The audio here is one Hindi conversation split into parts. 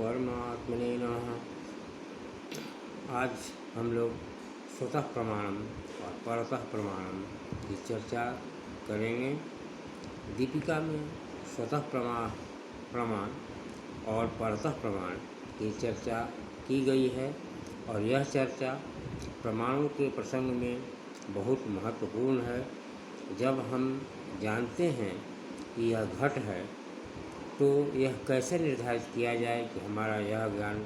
परमात्मने नमः। आज हम लोग स्वतः प्रमाणम और परतः प्रमाणम की चर्चा करेंगे। दीपिका में स्वतः प्रमाण और परतः प्रमाण की चर्चा की गई है और यह चर्चा प्रमाणों के प्रसंग में बहुत महत्वपूर्ण है। जब हम जानते हैं कि यह घट है तो यह कैसे निर्धारित किया जाए कि हमारा यह ज्ञान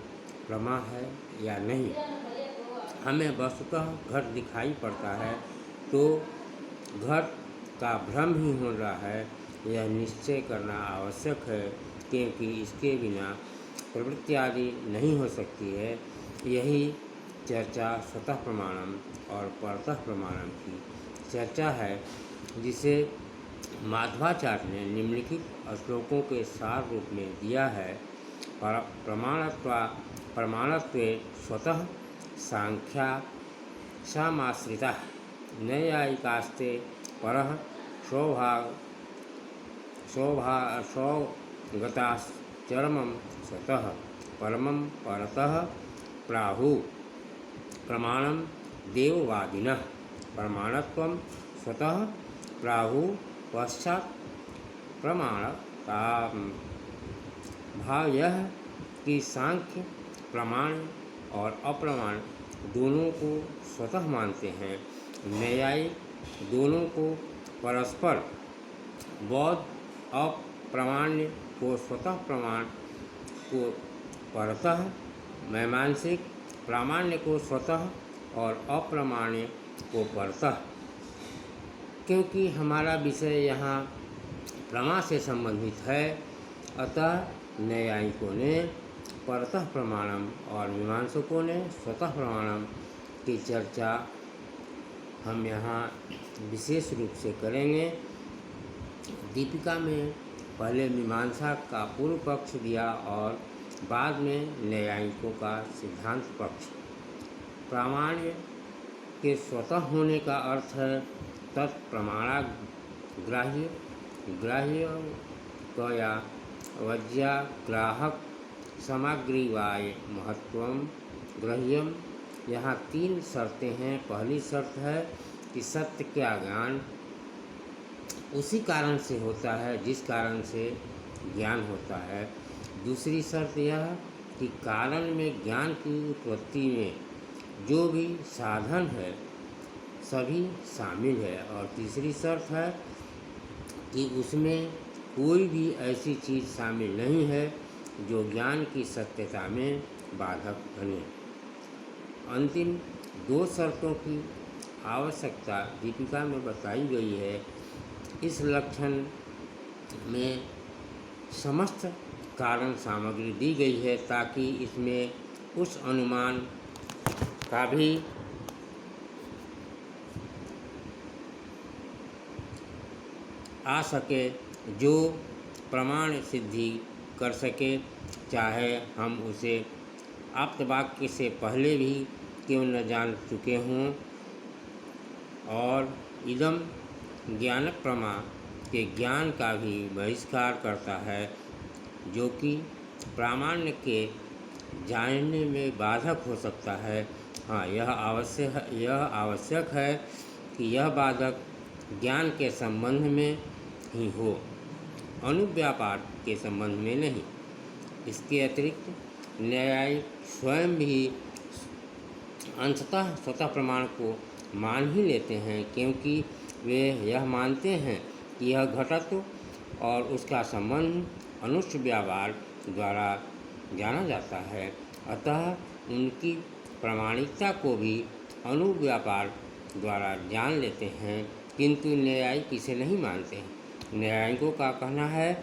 प्रमा है या नहीं। हमें वस्तुतः घट दिखाई पड़ता है तो घट का भ्रम ही हो रहा है, यह निश्चय करना आवश्यक है, क्योंकि इसके बिना प्रवृत्ति आदि नहीं हो सकती है। यही चर्चा स्वतः प्रमाणम और परतः प्रमाणम की चर्चा है, जिसे माध्वाचार्य ने निम्नलिखित श्लोकों के सार रूप में दिया है। प्रमाणत्वे स्वतः सांख्या समाश्रिता नैयायिकास्ते परः स्वगताश्चरमं स्वतः परमं परतः प्राहु प्रमाणं देववादिनः। प्रमाणत्वं स्वतः प्राहु पश्चात प्रमाण का भाव यह कि सांख्य प्रमाण और अप्रमाण दोनों को स्वतः मानते हैं, न्यायिक दोनों को परस्पर, बौद्ध अप्रामाण्य को स्वतः प्रमाण को परतः, मीमांसक प्रामाण्य को स्वतः और अप्रामाण्य को परतः। क्योंकि हमारा विषय यहाँ प्रमा से संबंधित है, अतः न्यायिकों ने परतः प्रमाणम और मीमांसकों ने स्वतः प्रमाणम की चर्चा हम यहाँ विशेष रूप से करेंगे। दीपिका में पहले मीमांसा का पूर्व पक्ष दिया और बाद में न्यायिकों का सिद्धांत पक्ष। प्रामाण्य के स्वतः होने का अर्थ है तत्प्रमाणाग्राह्य कया वज्राग्राहक सामग्रीवाय महत्वम ग्राह्यम। यहाँ 3 शर्तें हैं। पहली शर्त है कि सत्य का ज्ञान उसी कारण से होता है जिस कारण से ज्ञान होता है। दूसरी शर्त यह कि कारण में ज्ञान की उत्पत्ति में जो भी साधन है सभी शामिल है। और तीसरी शर्त है कि उसमें कोई भी ऐसी चीज़ शामिल नहीं है जो ज्ञान की सत्यता में बाधक बने। अंतिम 2 शर्तों की आवश्यकता दीपिका में बताई गई है। इस लक्षण में समस्त कारण सामग्री दी गई है ताकि इसमें उस अनुमान का भी आ सके जो प्रमाण सिद्धि कर सके, चाहे हम उसे आप्तवाक्य से पहले भी क्यों न जान चुके हों। और इदम ज्ञान प्रमा के ज्ञान का भी बहिष्कार करता है, जो कि प्रामाण्य के जानने में बाधक हो सकता है। हाँ, यह आवश्यक है कि यह बाधक ज्ञान के संबंध में ही हो, अनुव्यापार के संबंध में नहीं। इसके अतिरिक्त न्यायिक स्वयं भी अंततः स्वतः प्रमाण को मान ही लेते हैं, क्योंकि वे यह मानते हैं कि यह घटत्व और उसका संबंध अनुष्ठ व्यवहार द्वारा जाना जाता है। अतः उनकी प्रामाणिकता को भी अनुव्यापार द्वारा जान लेते हैं, किंतु न्यायिक इसे नहीं मानते हैं। न्यायिकों का कहना है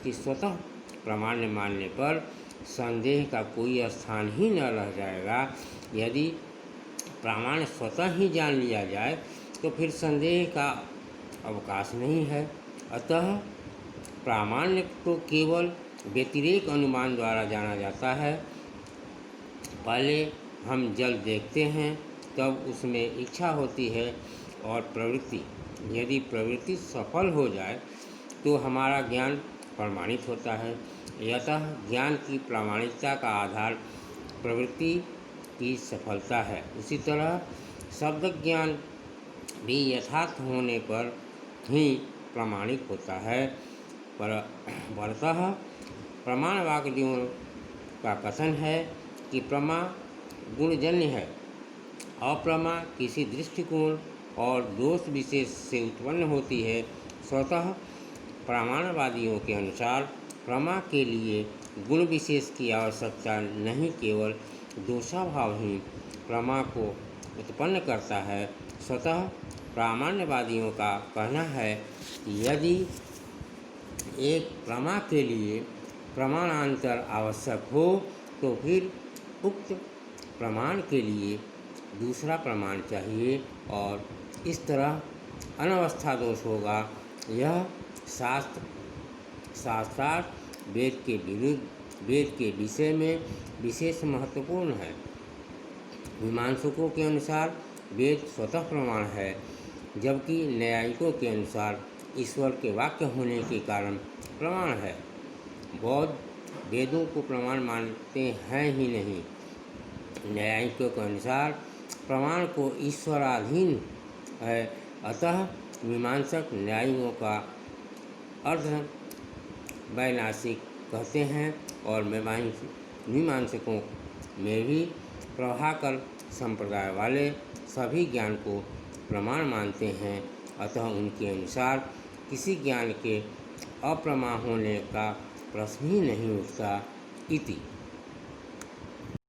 कि स्वतः प्रामाण्य मानने पर संदेह का कोई स्थान ही न रह जाएगा। यदि प्रामाण्य स्वतः ही जान लिया जाए तो फिर संदेह का अवकाश नहीं है। अतः प्रामाण्य तो केवल व्यतिरेक अनुमान द्वारा जाना जाता है। पहले हम जल देखते हैं, तब उसमें इच्छा होती है और प्रवृत्ति। यदि प्रवृत्ति सफल हो जाए तो हमारा ज्ञान प्रमाणित होता है। यतः ज्ञान की प्रामाणिकता का आधार प्रवृत्ति की सफलता है। उसी तरह शब्द ज्ञान भी यथार्थ होने पर ही प्रमाणिक होता है। परतः प्रमाणवादियों का कथन है कि प्रमा गुणजन्य है, अप्रमा किसी दृष्टिकोण और दोष विशेष से उत्पन्न होती है। स्वतः प्रमाणवादियों के अनुसार प्रमा के लिए गुण विशेष की आवश्यकता नहीं, केवल दोषाभाव ही प्रमा को उत्पन्न करता है। स्वतः प्रामाण्यवादियों का कहना है कि यदि एक प्रमा के लिए प्रमाणांतर आवश्यक हो तो फिर उक्त प्रमाण के लिए दूसरा प्रमाण चाहिए और इस तरह अनवस्था दोष होगा। यह शास्त्रार्थ वेद के विरुद्ध, वेद के विषय में विशेष महत्वपूर्ण है। मीमांसकों के अनुसार वेद स्वतः प्रमाण है, जबकि न्यायिकों के अनुसार ईश्वर के वाक्य होने के कारण प्रमाण है। बौद्ध वेदों को प्रमाण मानते हैं ही नहीं। न्यायिकों के अनुसार प्रमाण को ईश्वराधीन है, अतः मीमांसक न्यायियों का अर्ध वैनाशिक कहते हैं और मीमांसकों में भी प्रभाकर संप्रदाय वाले सभी ज्ञान को प्रमाण मानते हैं। अतः उनके अनुसार किसी ज्ञान के अप्रमा होने का प्रश्न ही नहीं उठता। इति।